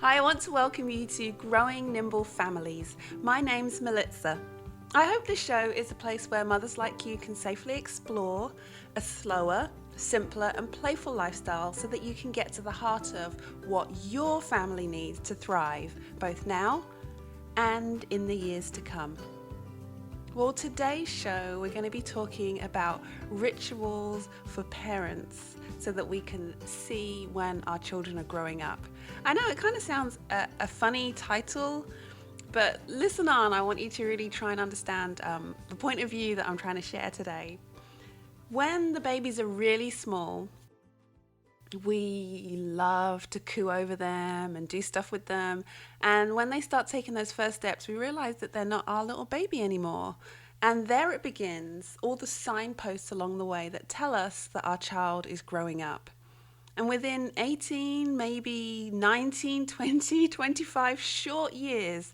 Hi, I want to welcome you to Growing Nimble Families. My name's Melitza. I hope this show is a place where mothers like you can safely explore a slower, simpler and playful lifestyle so that you can get to the heart of what your family needs to thrive, both now and in the years to come. Well, today's show we're going to be talking about rituals for parents so that we can see when our children are growing up. I know it kind of sounds a funny title, but listen on, I want you to really try and understand the point of view that I'm trying to share today. When the babies are really small, we love to coo over them and do stuff with them. And when they start taking those first steps, we realize that they're not our little baby anymore. And there it begins, all the signposts along the way that tell us that our child is growing up. And within 18, maybe 19, 20, 25 short years,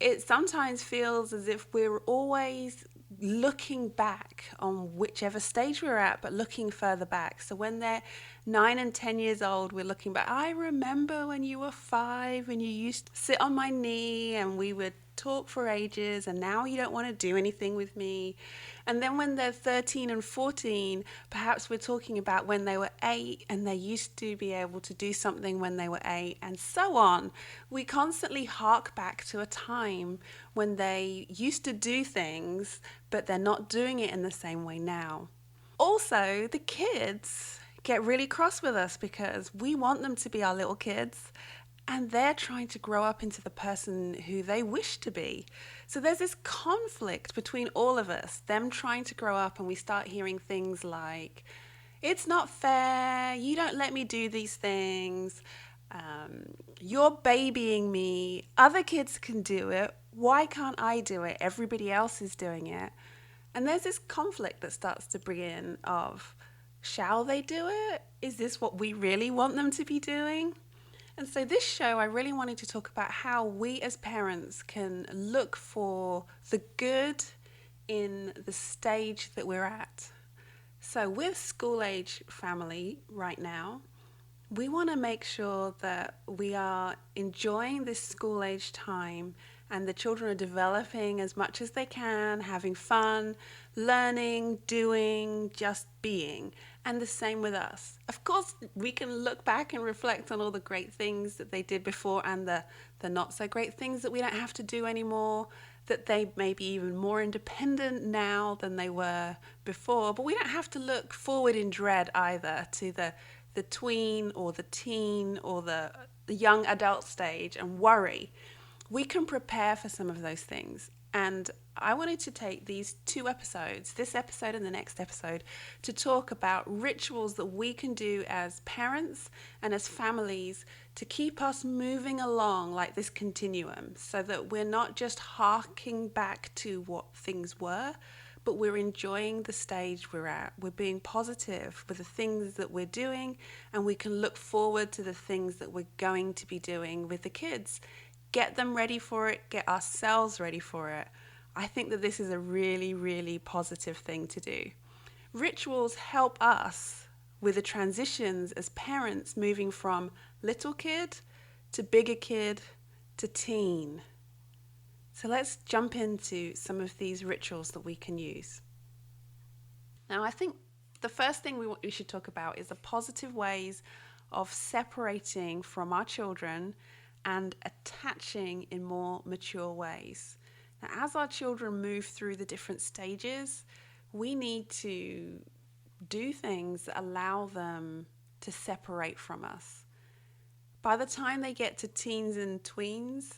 it sometimes feels as if we're always looking back on whichever stage we're at, but looking further back. So when they're 9 and 10 years old, we're looking back. I remember when you were 5 and you used to sit on my knee and we would talk for ages, and now you don't want to do anything with me. And then when they're 13 and 14, perhaps we're talking about when they were 8 and they used to be able to do something when they were 8, and so on. We constantly hark back to a time when they used to do things, but they're not doing it in the same way now. Also, the kids get really cross with us because we want them to be our little kids, and they're trying to grow up into the person who they wish to be. So there's this conflict between all of us, them trying to grow up, and we start hearing things like, it's not fair, you don't let me do these things, you're babying me, other kids can do it, why can't I do it? Everybody else is doing it. And there's this conflict that starts to begin of, shall they do it? Is this what we really want them to be doing? And so this show, I really wanted to talk about how we as parents can look for the good in the stage that we're at. So with school age family right now, we want to make sure that we are enjoying this school age time and the children are developing as much as they can, having fun, learning, doing, just being. And the same with us. Of course, we can look back and reflect on all the great things that they did before and the not so great things that we don't have to do anymore, that they may be even more independent now than they were before. But we don't have to look forward in dread either to the tween or the teen or the young adult stage and worry. We can prepare for some of those things. And I wanted to take these 2 episodes, this episode and the next episode, to talk about rituals that we can do as parents and as families to keep us moving along like this continuum, so that we're not just harking back to what things were, but we're enjoying the stage we're at. We're being positive with the things that we're doing, and we can look forward to the things that we're going to be doing with the kids. Get them ready for it, get ourselves ready for it. I think that this is a really, really positive thing to do. Rituals help us with the transitions as parents, moving from little kid to bigger kid to teen. So let's jump into some of these rituals that we can use. Now, I think the first thing we should talk about is the positive ways of separating from our children and attaching in more mature ways. Now, as our children move through the different stages, we need to do things that allow them to separate from us. By the time they get to teens and tweens,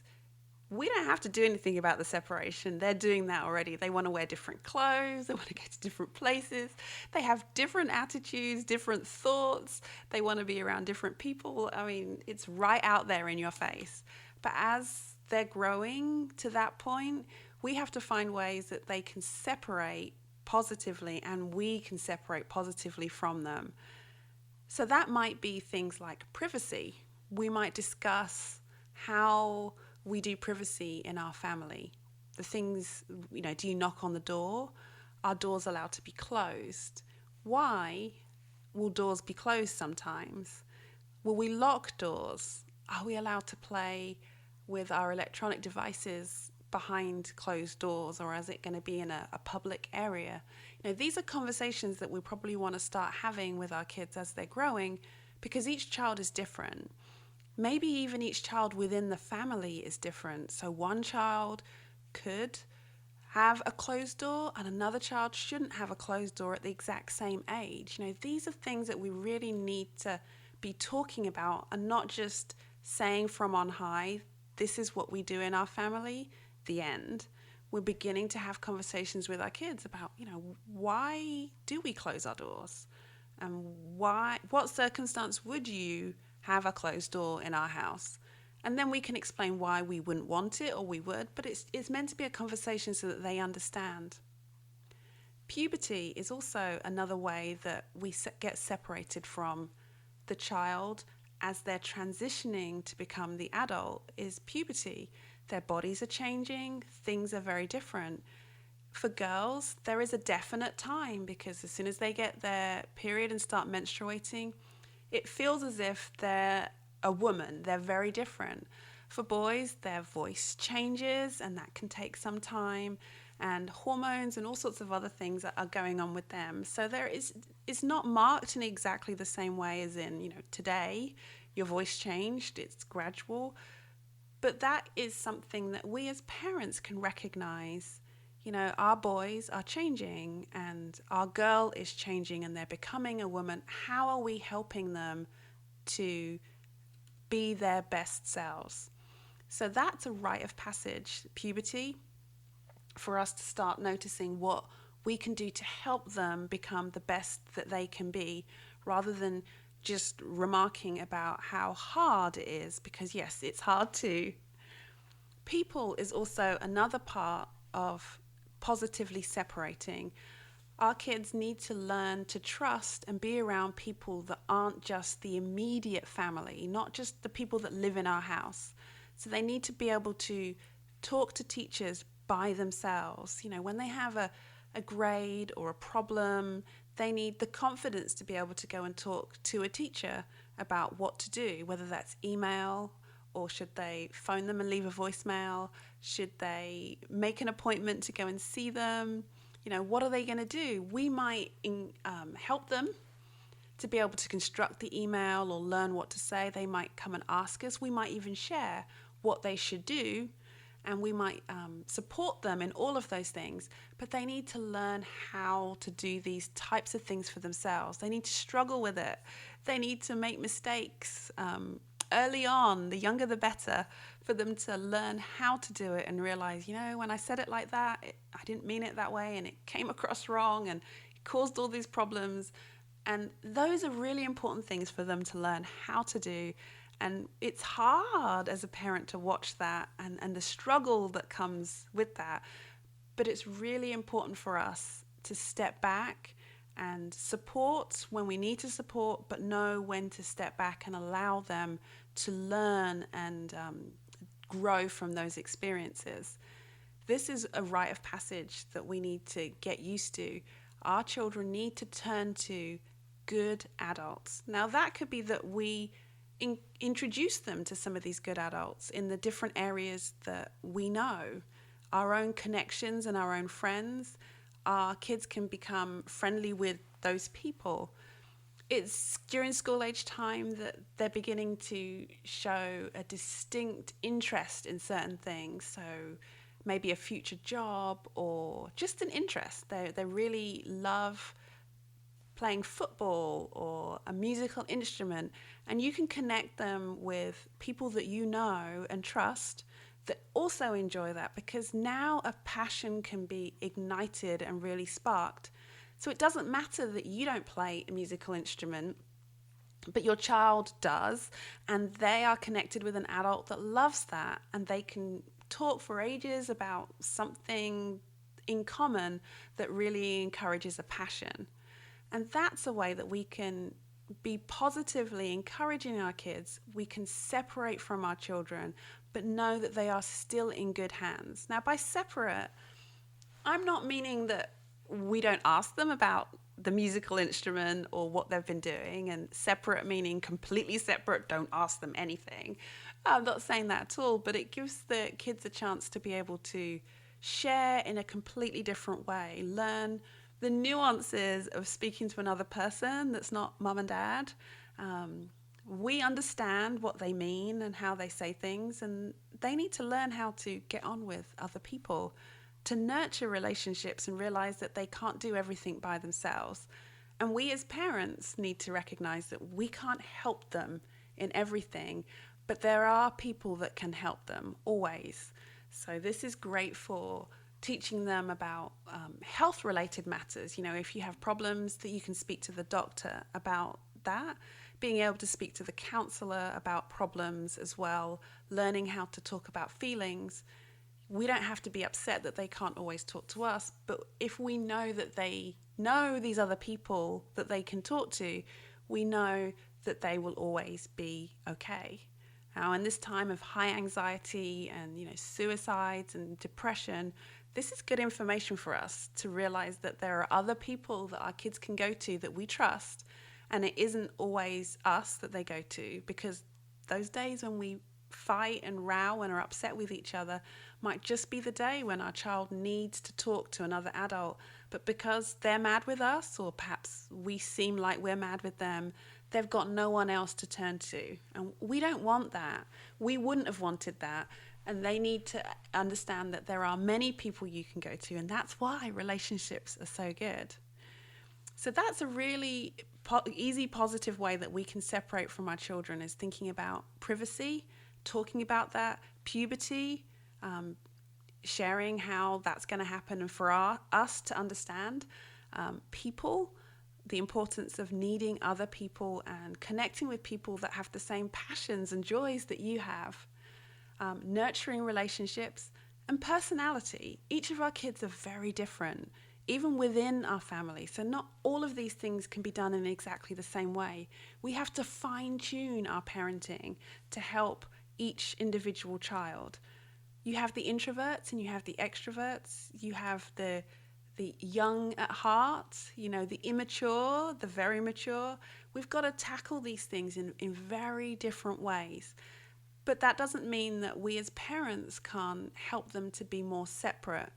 we don't have to do anything about the separation. They're doing that already. They want to wear different clothes. They want to go to different places. They have different attitudes, different thoughts. They want to be around different people. I mean, it's right out there in your face. But as they're growing to that point, we have to find ways that they can separate positively and we can separate positively from them. So that might be things like privacy. We might discuss how we do privacy in our family. The things, do you knock on the door? Are doors allowed to be closed? Why will doors be closed sometimes? Will we lock doors? Are we allowed to play with our electronic devices behind closed doors, or is it going to be in a public area? These are conversations that we probably want to start having with our kids as they're growing, because each child is different. Maybe even each child within the family is different. So one child could have a closed door and another child shouldn't have a closed door at the exact same age. These are things that we really need to be talking about, and not just saying from on high, this is what we do in our family, the end. We're beginning to have conversations with our kids about, why do we close our doors? And what circumstance would you have a closed door in our house? And then we can explain why we wouldn't want it, or we would, but it's meant to be a conversation so that they understand. Puberty is also another way that we get separated from the child as they're transitioning to become the adult. Is puberty. Their bodies are changing, things are very different. For girls, there is a definite time, because as soon as they get their period and start menstruating, it feels as if they're a woman. They're very different. For boys, their voice changes, and that can take some time, and hormones and all sorts of other things are going on with them. So it's not marked in exactly the same way as in, today your voice changed. It's gradual. But that is something that we as parents can recognize. Our boys are changing and our girl is changing and they're becoming a woman. How are we helping them to be their best selves? So that's a rite of passage, puberty, for us to start noticing what we can do to help them become the best that they can be, rather than just remarking about how hard it is, because yes, it's hard too. People is also another part of positively separating. Our kids need to learn to trust and be around people that aren't just the immediate family, not just the people that live in our house. So they need to be able to talk to teachers by themselves. When they have a grade or a problem, they need the confidence to be able to go and talk to a teacher about what to do, whether that's email, or should they phone them and leave a voicemail? Should they make an appointment to go and see them? What are they going to do? We might help them to be able to construct the email or learn what to say. They might come and ask us. We might even share what they should do, and we might support them in all of those things. But they need to learn how to do these types of things for themselves. They need to struggle with it. They need to make mistakes early on. The younger the better, for them to learn how to do it and realize, when I said it like that, I didn't mean it that way, and it came across wrong and it caused all these problems. And those are really important things for them to learn how to do. And it's hard as a parent to watch that and the struggle that comes with that. But it's really important for us to step back and support when we need to support, but know when to step back and allow them to learn and grow from those experiences. This is a rite of passage that we need to get used to. Our children need to turn to good adults. Now, that could be that we introduce them to some of these good adults in the different areas that we know, our own connections and our own friends. Our kids can become friendly with those people. It's during school age time that they're beginning to show a distinct interest in certain things. So maybe a future job or just an interest. They really love playing football or a musical instrument, and you can connect them with people that you know and trust that also enjoy that, because now a passion can be ignited and really sparked. So it doesn't matter that you don't play a musical instrument, but your child does, and they are connected with an adult that loves that, and they can talk for ages about something in common that really encourages a passion. And that's a way that we can be positively encouraging our kids. We can separate from our children, but know that they are still in good hands. Now, by separate, I'm not meaning that we don't ask them about the musical instrument or what they've been doing, and separate meaning completely separate, don't ask them anything. I'm not saying that at all, but it gives the kids a chance to be able to share in a completely different way, learn the nuances of speaking to another person that's not mum and dad. We understand what they mean and how they say things, and they need to learn how to get on with other people, to nurture relationships and realize that they can't do everything by themselves. And we as parents need to recognize that we can't help them in everything, but there are people that can help them always. So this is great for teaching them about health related matters. You know, if you have problems, that you can speak to the doctor about that, being able to speak to the counselor about problems as well, learning how to talk about feelings. We don't have to be upset that they can't always talk to us, but if we know that they know these other people that they can talk to, we know that they will always be okay. Now, in this time of high anxiety and, suicides and depression, this is good information for us to realize that there are other people that our kids can go to that we trust, and it isn't always us that they go to, because those days when we fight and row and are upset with each other might just be the day when our child needs to talk to another adult. But because they're mad with us, or perhaps we seem like we're mad with them, they've got no one else to turn to. And we don't want that. We wouldn't have wanted that. And they need to understand that there are many people you can go to, and that's why relationships are so good. So that's a really easy, positive way that we can separate from our children, is thinking about privacy, talking about that, puberty, sharing how that's going to happen, and for us to understand people, the importance of needing other people and connecting with people that have the same passions and joys that you have, nurturing relationships, and personality. Each of our kids are very different, even within our family. So not all of these things can be done in exactly the same way. We have to fine-tune our parenting to help each individual child. You have the introverts and you have the extroverts. You have the young at heart, the immature, the very mature. We've got to tackle these things in very different ways. But that doesn't mean that we as parents can't help them to be more separate.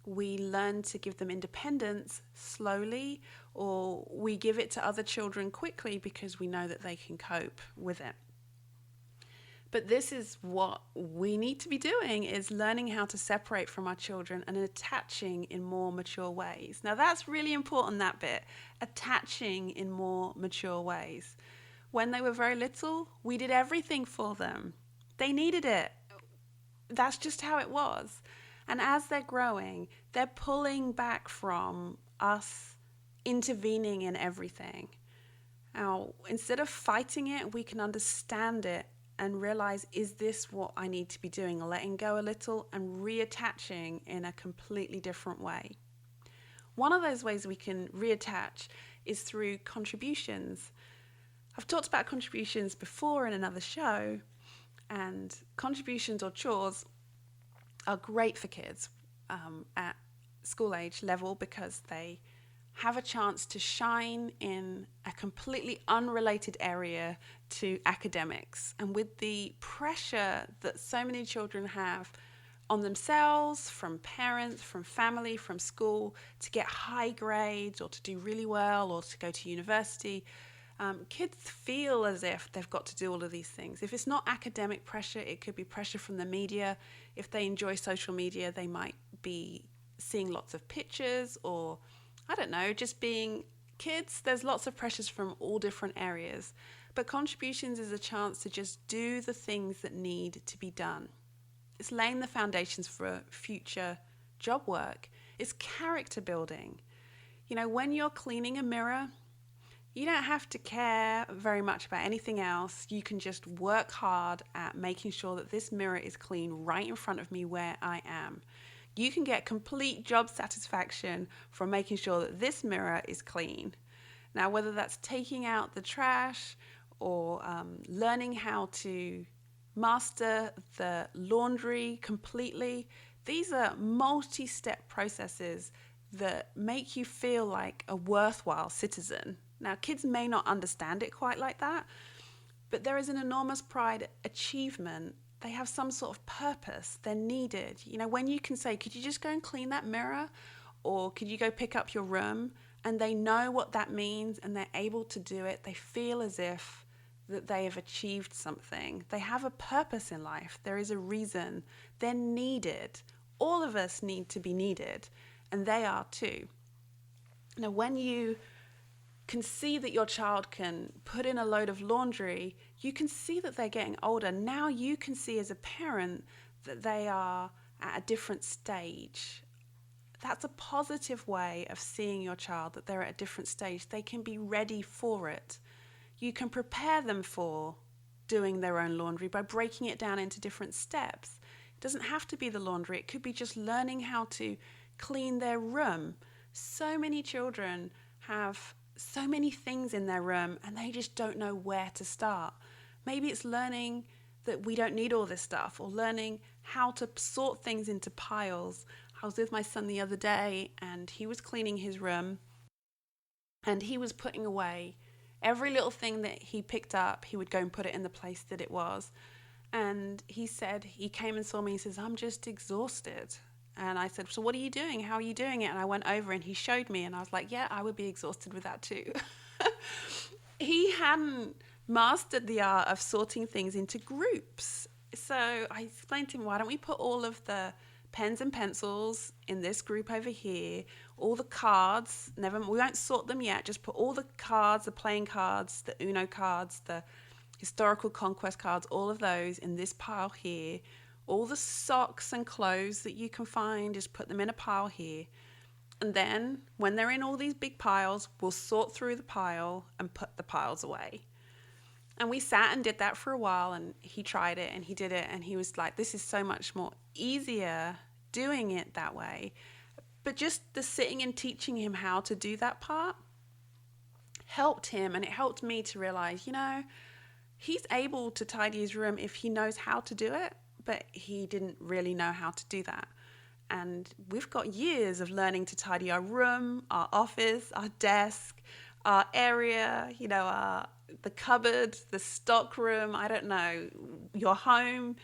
We learn to give them independence slowly, or we give it to other children quickly because we know that they can cope with it. But this is what we need to be doing, is learning how to separate from our children and attaching in more mature ways. Now that's really important, that bit, attaching in more mature ways. When they were very little, we did everything for them. They needed it. That's just how it was. And as they're growing, they're pulling back from us intervening in everything. Now, instead of fighting it, we can understand it and realize, is this what I need to be doing? Letting go a little and reattaching in a completely different way. One of those ways we can reattach is through contributions. I've talked about contributions before in another show, and contributions or chores are great for kids at school age level, because they have a chance to shine in a completely unrelated area to academics. And with the pressure that so many children have on themselves, from parents, from family, from school, to get high grades or to do really well or to go to university, kids feel as if they've got to do all of these things. If it's not academic pressure, it could be pressure from the media. If they enjoy social media, they might be seeing lots of pictures, or I don't know, just being kids. There's lots of pressures from all different areas. But contributions is a chance to just do the things that need to be done. It's laying the foundations for future job work. It's character building. When you're cleaning a mirror, you don't have to care very much about anything else. You can just work hard at making sure that this mirror is clean right in front of me where I am. You can get complete job satisfaction from making sure that this mirror is clean. Now, whether that's taking out the trash or learning how to master the laundry completely, these are multi-step processes that make you feel like a worthwhile citizen. Now, kids may not understand it quite like that, but there is an enormous pride achievement. They have some sort of purpose. They're needed. When you can say, could you just go and clean that mirror? Or could you go pick up your room? And they know what that means and they're able to do it. They feel as if that they have achieved something. They have a purpose in life. There is a reason. They're needed. All of us need to be needed, and they are too. Now, when you can see that your child can put in a load of laundry, you can see that they're getting older. Now you can see as a parent that they are at a different stage. That's a positive way of seeing your child, that they're at a different stage. They can be ready for it. You can prepare them for doing their own laundry by breaking it down into different steps. It doesn't have to be the laundry. It could be just learning how to clean their room. So many children have so many things in their room and they just don't know where to start. Maybe it's learning that we don't need all this stuff, or learning how to sort things into piles. I was with my son the other day and he was cleaning his room and he was putting away every little thing that he picked up. He would go and put it in the place that it was. And he said, he came and saw me, he says, I'm just exhausted. And I said, so what are you doing? How are you doing it? And I went over and he showed me and I was like, yeah, I would be exhausted with that too. He hadn't mastered the art of sorting things into groups. So I explained to him, why don't we put all of the pens and pencils in this group over here, all the cards, we won't sort them yet, just put all the cards, the playing cards, the Uno cards, the historical conquest cards, all of those in this pile here. All the socks and clothes that you can find, just put them in a pile here. And then when they're in all these big piles, we'll sort through the pile and put the piles away. And we sat and did that for a while, and he tried it and he did it, and he was like, this is so much more easier doing it that way. But just the sitting and teaching him how to do that part helped him, and it helped me to realize, he's able to tidy his room if he knows how to do it, but he didn't really know how to do that. And we've got years of learning to tidy our room, our office, our desk, our area, the cupboard, the stock room, I don't know, your home.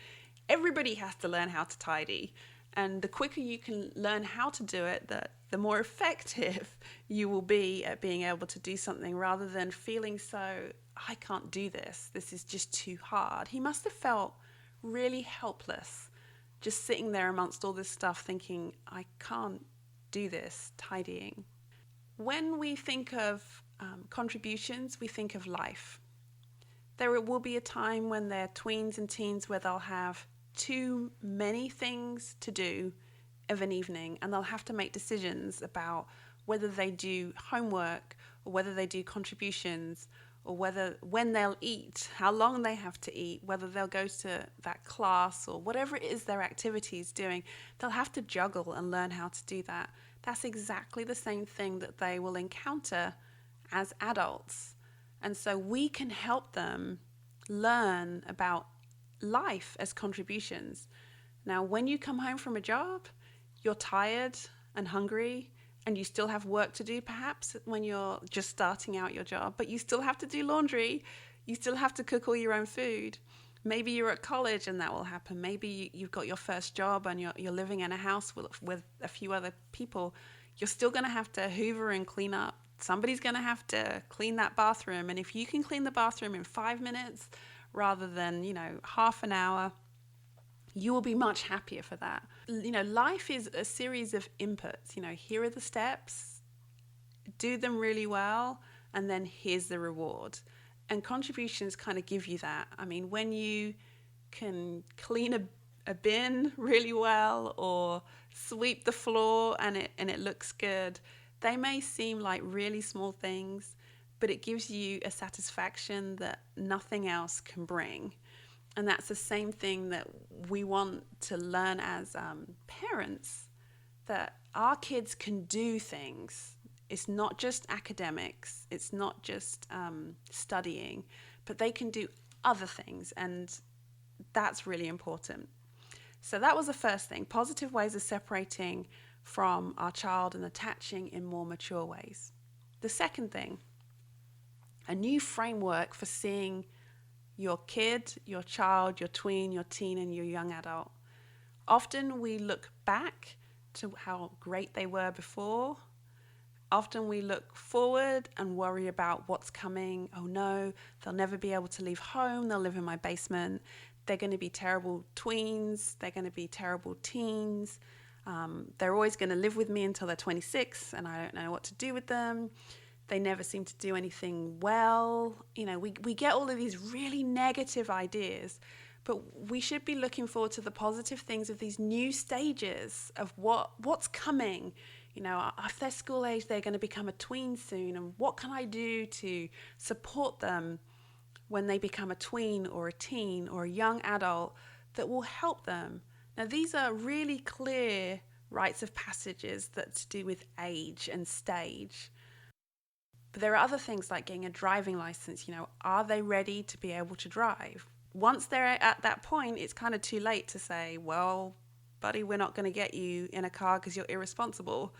Everybody has to learn how to tidy. And the quicker you can learn how to do it, the more effective you will be at being able to do something, rather than feeling so, I can't do this. This is just too hard. He must have felt really helpless, just sitting there amongst all this stuff thinking, I can't do this tidying. When we think of contributions, we think of life. There will be a time when they're tweens and teens where they'll have too many things to do of an evening, and they'll have to make decisions about whether they do homework or whether they do contributions, or when they'll eat, how long they have to eat, whether they'll go to that class or whatever it is their activity is doing. They'll have to juggle and learn how to do that. That's exactly the same thing that they will encounter as adults. And so we can help them learn about life as contributions. Now, when you come home from a job, you're tired and hungry, and you still have work to do perhaps when you're just starting out your job, but you still have to do laundry. You still have to cook all your own food. Maybe you're at college and that will happen. Maybe you've got your first job and you're living in a house with a few other people. You're still going to have to hoover and clean up. Somebody's going to have to clean that bathroom. And if you can clean the bathroom in 5 minutes rather than, half an hour, you will be much happier for that. Life is a series of inputs. Here are the steps, do them really well, and then here's the reward. And contributions kind of give you that. I mean, when you can clean a bin really well, or sweep the floor and it looks good, they may seem like really small things, but it gives you a satisfaction that nothing else can bring. And that's the same thing that we want to learn as parents, that our kids can do things. It's not just academics, it's not just studying, but they can do other things, and that's really important. So that was the first thing, positive ways of separating from our child and attaching in more mature ways. The second thing, a new framework for seeing your kid, your child, your tween, your teen, and your young adult. Often we look back to how great they were before. Often we look forward and worry about what's coming. Oh no, they'll never be able to leave home. They'll live in my basement. They're going to be terrible tweens. They're going to be terrible teens. They're always going to live with me until they're 26 and I don't know what to do with them. They never seem to do anything well. We get all of these really negative ideas, but we should be looking forward to the positive things of these new stages of what's coming. If they're school age, they're going to become a tween soon. And what can I do to support them when they become a tween or a teen or a young adult that will help them? Now, these are really clear rites of passages that's to do with age and stage. But there are other things like getting a driving license. Are they ready to be able to drive? Once they're at that point, it's kind of too late to say, well, buddy, we're not going to get you in a car because you're irresponsible.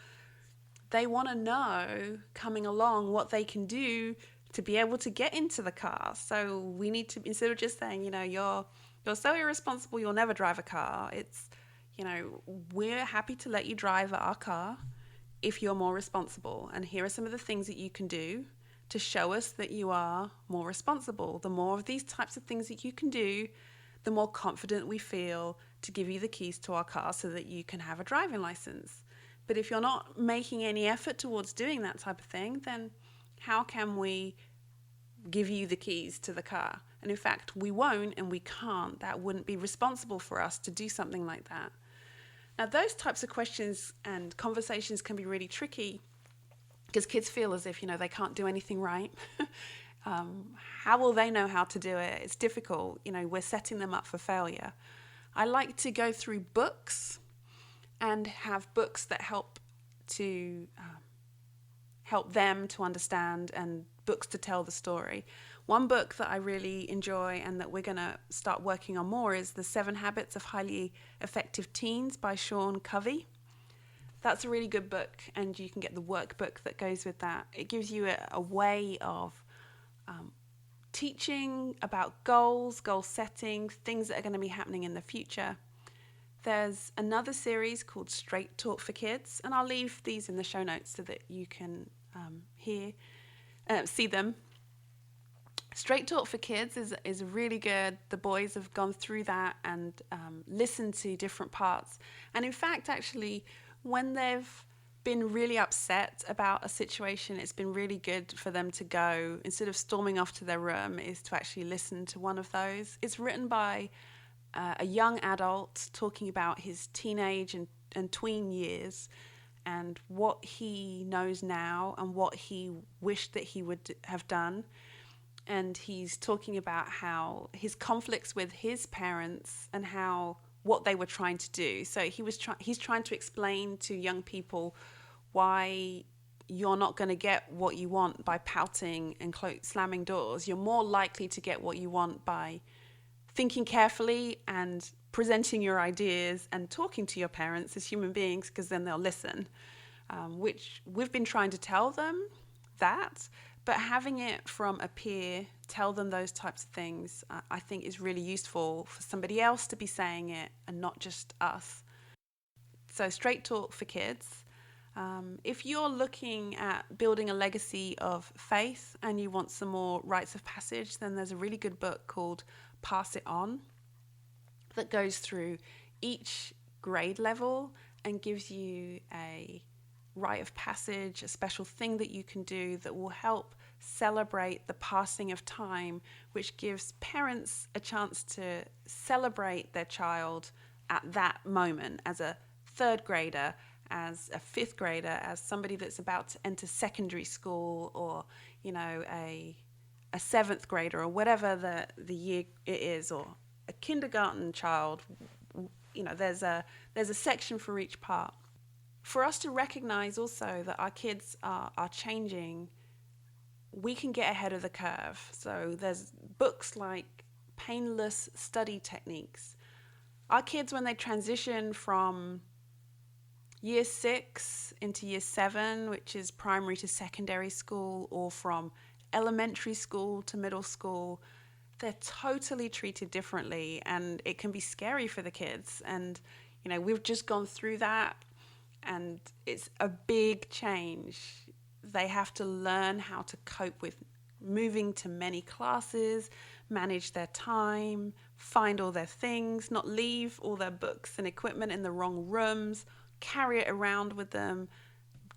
They want to know coming along what they can do to be able to get into the car. So we need to, instead of just saying, you're so irresponsible, you'll never drive a car. It's, we're happy to let you drive our car if you're more responsible. And here are some of the things that you can do to show us that you are more responsible. The more of these types of things that you can do, the more confident we feel to give you the keys to our car so that you can have a driving license. But if you're not making any effort towards doing that type of thing, then how can we give you the keys to the car? And in fact, we won't and we can't. That wouldn't be responsible for us to do something like that. Now, those types of questions and conversations can be really tricky because kids feel as if, they can't do anything right. How will they know how to do it? It's difficult. We're setting them up for failure. I like to go through books and have books that help them to understand and books to tell the story. One book that I really enjoy and that we're going to start working on more is The 7 Habits of Highly Effective Teens by Sean Covey. That's a really good book, and you can get the workbook that goes with that. It gives you a way of teaching about goals, goal setting, things that are going to be happening in the future. There's another series called Straight Talk for Kids, and I'll leave these in the show notes so that you can see them. Straight Talk for Kids is really good. The boys have gone through that and listened to different parts. And in fact, actually, when they've been really upset about a situation, it's been really good for them to go, instead of storming off to their room, is to actually listen to one of those. It's written by a young adult talking about his teenage and tween years and what he knows now and what he wished that he would have done. And he's talking about how his conflicts with his parents and what they were trying to do. So he's trying to explain to young people why you're not going to get what you want by pouting and slamming doors. You're more likely to get what you want by thinking carefully and presenting your ideas and talking to your parents as human beings, because then they'll listen, which we've been trying to tell them that. But having it from a peer tell them those types of things, I think is really useful for somebody else to be saying it and not just us. So Straight Talk for Kids. If you're looking at building a legacy of faith and you want some more rites of passage, then there's a really good book called Pass It On that goes through each grade level and gives you a rite of passage, a special thing that you can do that will help celebrate the passing of time, which gives parents a chance to celebrate their child at that moment as a third grader, as a fifth grader, as somebody that's about to enter secondary school, or a seventh grader, or whatever the year it is, or a kindergarten child. There's a section for each part. For us to recognize also that our kids are changing, we can get ahead of the curve. So there's books like Painless Study Techniques. Our kids, when they transition from Year 6 into year 7, which is primary to secondary school, or from elementary school to middle school, they're totally treated differently, and it can be scary for the kids. And, we've just gone through that, and it's a big change. They have to learn how to cope with moving to many classes, manage their time, find all their things, not leave all their books and equipment in the wrong rooms, carry it around with them,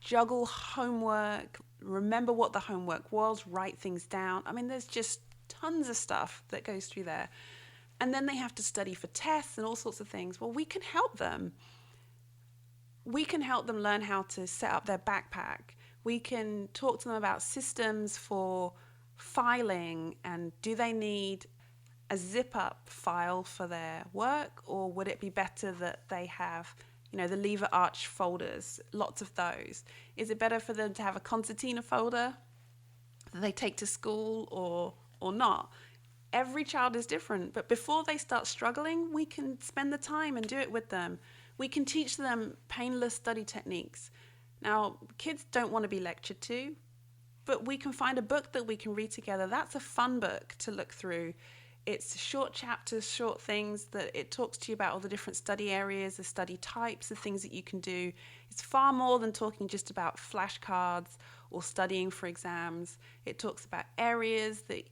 juggle homework, remember what the homework was, write things down. I mean, there's just tons of stuff that goes through there. And then they have to study for tests and all sorts of things. Well, we can help them. We can help them learn how to set up their backpack. We can talk to them about systems for filing, and do they need a zip up file for their work, or would it be better that they have the lever arch folders, lots of those? Is it better for them to have a concertina folder that they take to school, or not? Every child is different, but before they start struggling, we can spend the time and do it with them. We can teach them painless study techniques. Now, kids don't want to be lectured to, but we can find a book that we can read together. That's a fun book to look through. It's short chapters, short things that it talks to you about all the different study areas, the study types, the things that you can do. It's far more than talking just about flashcards or studying for exams. It talks about areas that,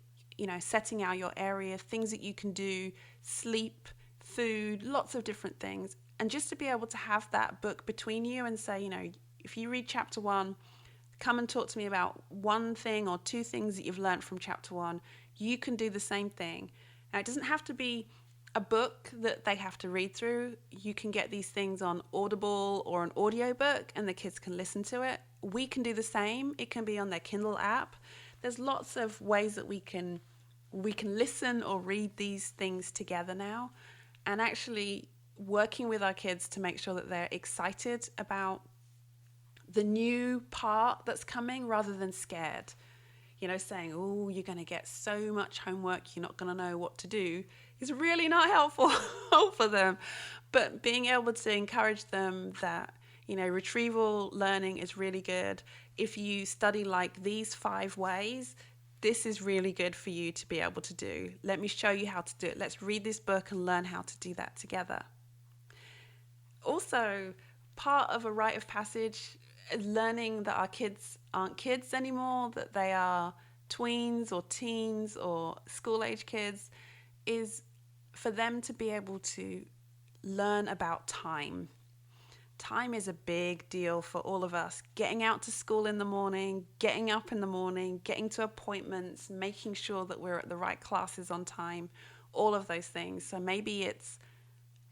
setting out your area, things that you can do, sleep, food, lots of different things. And just to be able to have that book between you and say, if you read chapter 1, come and talk to me about one thing or two things that you've learned from chapter 1. You can do the same thing. Now, it doesn't have to be a book that they have to read through. You can get these things on Audible or an audiobook, and the kids can listen to it. We can do the same. It can be on their Kindle app. There's lots of ways that we can listen or read these things together now, and actually working with our kids to make sure that they're excited about the new part that's coming rather than scared. Saying, oh, you're going to get so much homework, you're not going to know what to do, is really not helpful for them. But being able to encourage them that, retrieval learning is really good. If you study like these 5 ways, this is really good for you to be able to do. Let me show you how to do it. Let's read this book and learn how to do that together. Also, part of a rite of passage, learning that our kids aren't kids anymore, that they are tweens or teens or school-age kids, is for them to be able to learn about time. Time is a big deal for all of us. Getting out to school in the morning, getting up in the morning, getting to appointments, making sure that we're at the right classes on time, all of those things. So maybe it's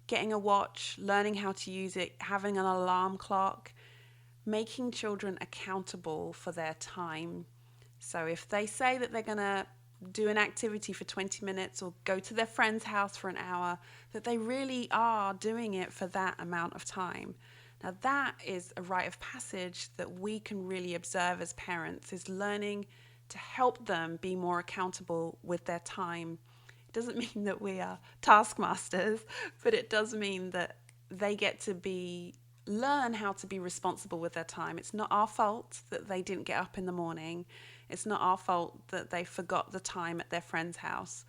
getting a watch, learning how to use it, having an alarm clock, making children accountable for their time. So if they say that they're going to do an activity for 20 minutes or go to their friend's house for an hour, that they really are doing it for that amount of time. Now that is a rite of passage that we can really observe as parents, is learning to help them be more accountable with their time. It doesn't mean that we are taskmasters, but it does mean that they get to learn how to be responsible with their time. It's not our fault that they didn't get up in the morning. It's not our fault that they forgot the time at their friend's house.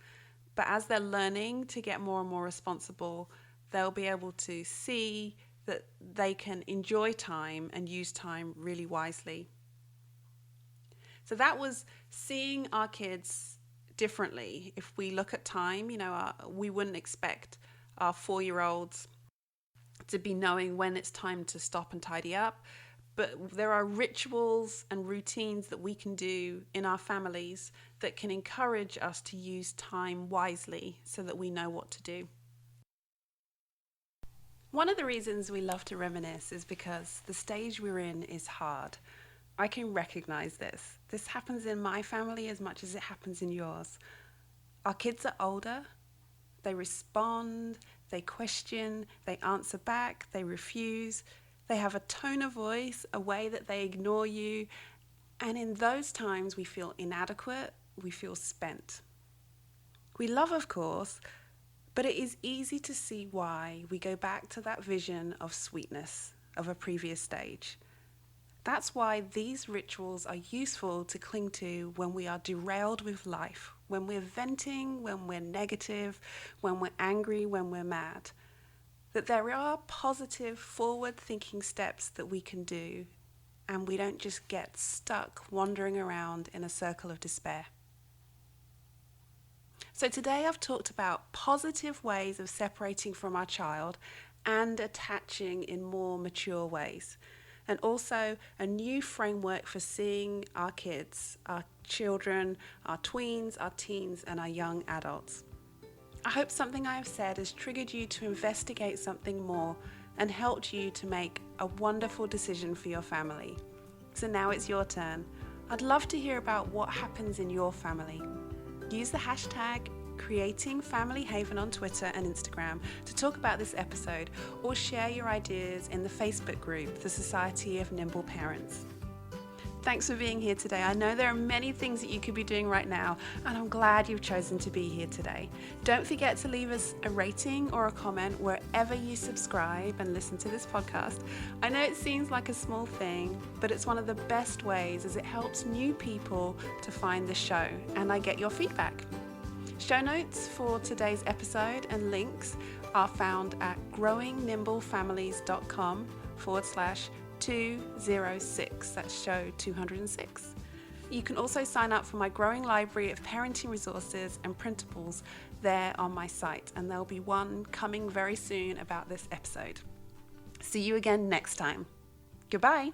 But as they're learning to get more and more responsible, they'll be able to see that they can enjoy time and use time really wisely. So that was seeing our kids differently. If we look at time, we wouldn't expect our 4-year-olds to be knowing when it's time to stop and tidy up. But there are rituals and routines that we can do in our families that can encourage us to use time wisely so that we know what to do. One of the reasons we love to reminisce is because the stage we're in is hard. I can recognize this. This happens in my family as much as it happens in yours. Our kids are older. They respond, they question, they answer back, they refuse. They have a tone of voice, a way that they ignore you. And in those times, we feel inadequate, we feel spent. We love, of course, but it is easy to see why we go back to that vision of sweetness, of a previous stage. That's why these rituals are useful to cling to when we are derailed with life, when we're venting, when we're negative, when we're angry, when we're mad. That there are positive, forward-thinking steps that we can do, and we don't just get stuck wandering around in a circle of despair. So today I've talked about positive ways of separating from our child and attaching in more mature ways. And also a new framework for seeing our kids, our children, our tweens, our teens, and our young adults. I hope something I have said has triggered you to investigate something more and helped you to make a wonderful decision for your family. So now it's your turn. I'd love to hear about what happens in your family. Use the hashtag #CreatingFamilyHaven on Twitter and Instagram to talk about this episode, or share your ideas in the Facebook group, the Society of Nimble Parents. Thanks for being here today. I know there are many things that you could be doing right now, and I'm glad you've chosen to be here today. Don't forget to leave us a rating or a comment wherever you subscribe and listen to this podcast. I know it seems like a small thing, but it's one of the best ways, as it helps new people to find the show, and I get your feedback. Show notes for today's episode and links are found at growingnimbleFamilies.com/206. That's show 206. You can also sign up for my growing library of parenting resources and printables there on my site, and there'll be one coming very soon about this episode. See you again next time. Goodbye.